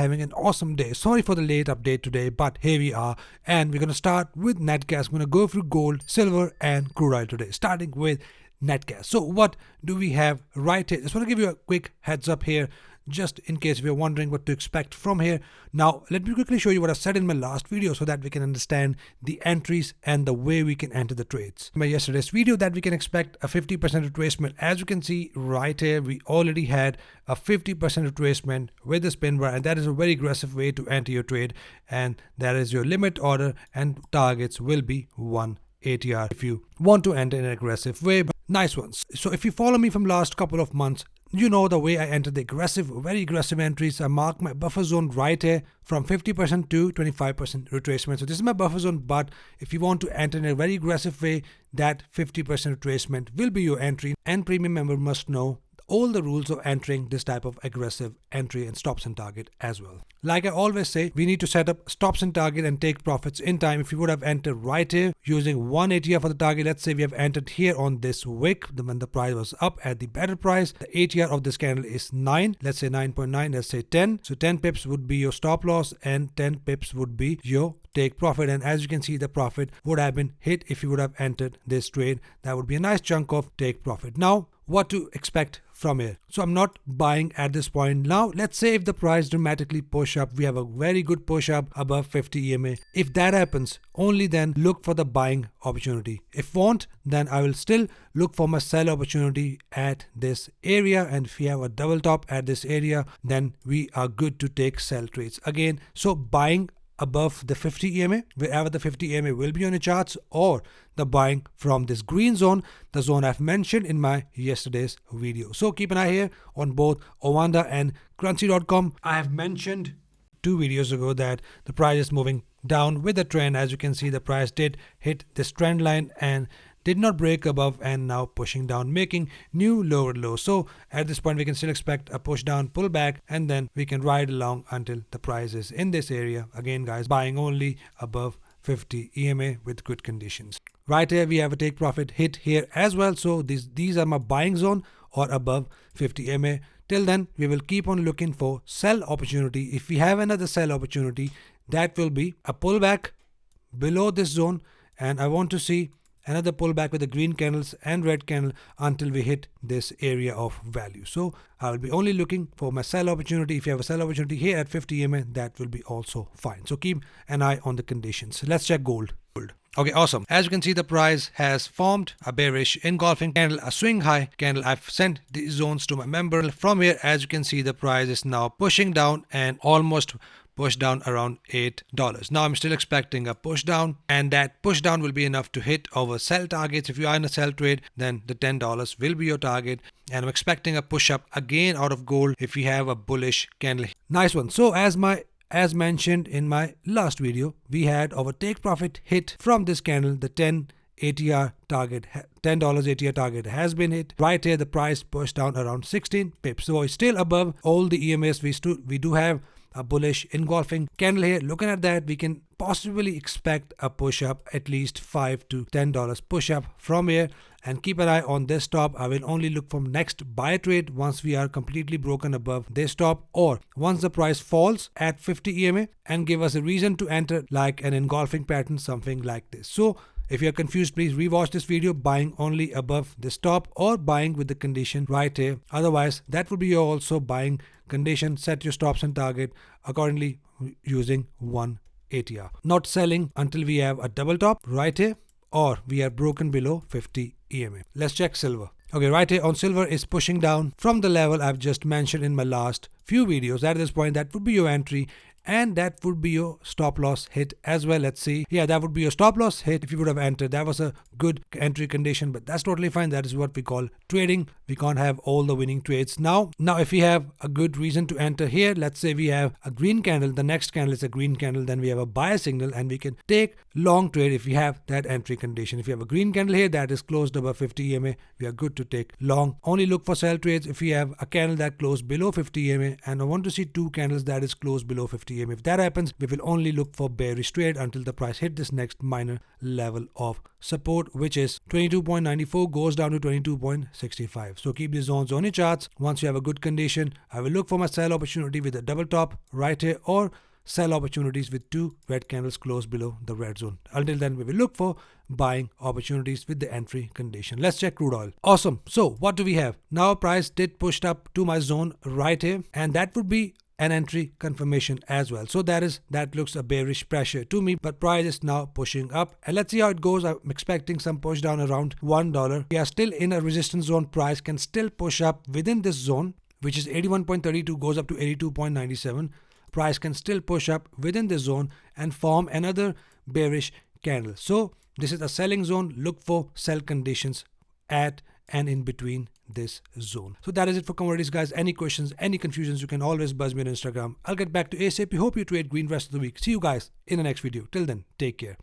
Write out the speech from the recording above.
having an awesome day. Sorry for the late update today, but here we are, and we're going to start with net gas. I'm going to go through gold, silver and crude oil today, starting with net gas. So what do we have right here? Just want to give you a quick heads up here, just in case if you're wondering what to expect from here. Now let me quickly show you what I said in my last video so that we can understand the entries and the way we can enter the trades. In my yesterday's video that we can expect a 50% retracement. As you can see right here, we already had a 50% retracement with the spin bar, and that is a very aggressive way to enter your trade, and that is your limit order, and targets will be 1 ATR if you want to enter in an aggressive way. But nice ones. So if you follow me from last couple of months, you know the way I enter the very aggressive entries. I mark my buffer zone right here from 50% to 25% retracement. So this is my buffer zone, but if you want to enter in a very aggressive way, that 50% retracement will be your entry. And premium member must know all the rules of entering this type of aggressive entry and stops and target as well. Like I always say, we need to set up stops and target and take profits in time. If you would have entered right here using 1 ATR for the target, let's say we have entered here on this wick when the price was up at the better price, the ATR of this candle is 9, let's say 9.9, let's say 10. So 10 pips would be your stop loss and 10 pips would be your take profit. And as you can see, the profit would have been hit if you would have entered this trade. That would be a nice chunk of take profit. Now what to expect from here? So I'm not buying at this point. Now let's say if the price dramatically push up, we have a very good push up above 50 EMA. If that happens, only then look for the buying opportunity. If won't, then I will still look for my sell opportunity at this area, and if we have a double top at this area, then we are good to take sell trades again. So buying above the 50 EMA, wherever the 50 EMA will be on the charts, or the buying from this green zone, the zone I've mentioned in my yesterday's video. So keep an eye here on both Ovanda and Currency.com. I have mentioned 2 videos ago that the price is moving down with the trend. As you can see, the price did hit this trend line and did not break above, and now pushing down, making new lower low. So at this point we can still expect a push down, pullback, and then we can ride along until the price is in this area. Again guys, buying only above 50 EMA with good conditions. Right here we have a take profit hit here as well. So these are my buying zone or above 50 EMA. Till then we will keep on looking for sell opportunity. If we have another sell opportunity, that will be a pullback below this zone, and I want to see another pullback with the green candles and red candle until we hit this area of value. So I will be only looking for my sell opportunity. If you have a sell opportunity here at 50 EMA, that will be also fine. So keep an eye on the conditions. Let's check gold. Okay, awesome. As you can see, the price has formed a bearish engulfing candle, a swing high candle. I've sent these zones to my member. From here, as you can see, the price is now pushing down and almost push down around $8. Now I'm still expecting a push down, and that push down will be enough to hit our sell targets. If you are in a sell trade, then the $10 will be your target, and I'm expecting a push up again out of gold if we have a bullish candle. Nice one. So as mentioned in my last video, we had our take profit hit from this candle. The $10 ATR target has been hit. Right here the price pushed down around 16 pips, so it's still above all the EMAs. We do have a bullish engulfing candle here. Looking at that, we can possibly expect a push up, at least $5 to $10 push up from here, and keep an eye on this top. I will only look for next buy trade once we are completely broken above this top, or once the price falls at 50 EMA and give us a reason to enter, like an engulfing pattern, something like this. So if you're confused, please rewatch this video. Buying only above this top or buying with the condition right here. Otherwise, that would be your also buying condition. Set your stops and target accordingly using 1 ATR. Not selling until we have a double top right here, or we are broken below 50 EMA. Let's check silver. Okay, right here on silver is pushing down from the level I've just mentioned in my last few videos. At this point, that would be your entry, and that would be your stop loss hit as well. Let's see. Yeah, that would be your stop loss hit if you would have entered. That was a good entry condition, but that's totally fine. That is what we call trading. We can't have all the winning trades. Now if we have a good reason to enter here, let's say we have a green candle, the next candle is a green candle, then we have a buy signal, and we can take long trade if we have that entry condition. If you have a green candle here that is closed above 50 EMA, we are good to take long. Only look for sell trades if we have a candle that closed below 50 EMA, and I want to see 2 candles that is closed below 50 250 EM. If that happens, we will only look for bearish trade until the price hit this next minor level of support, which is 22.94, goes down to 22.65. So keep these zones on your charts. Once you have a good condition, I will look for my sell opportunity with a double top right here, or sell opportunities with 2 red candles close below the red zone. Until then, we will look for buying opportunities with the entry condition. Let's check crude oil. Awesome. So what do we have? Now price did push up to my zone right here, and that would be an entry confirmation as well. So that looks a bearish pressure to me, but price is now pushing up, and let's see how it goes. I'm expecting some push down around $1. We are still in a resistance zone. Price can still push up within this zone, which is 81.32, goes up to 82.97. Price can still push up within this zone and form another bearish candle. So this is a selling zone. Look for sell conditions at and in between this zone. So that is it for commodities, guys. Any questions, any confusions, you can always buzz me on Instagram. I'll get back to ASAP. Hope you trade green rest of the week. See you guys in the next video. Till then, take care.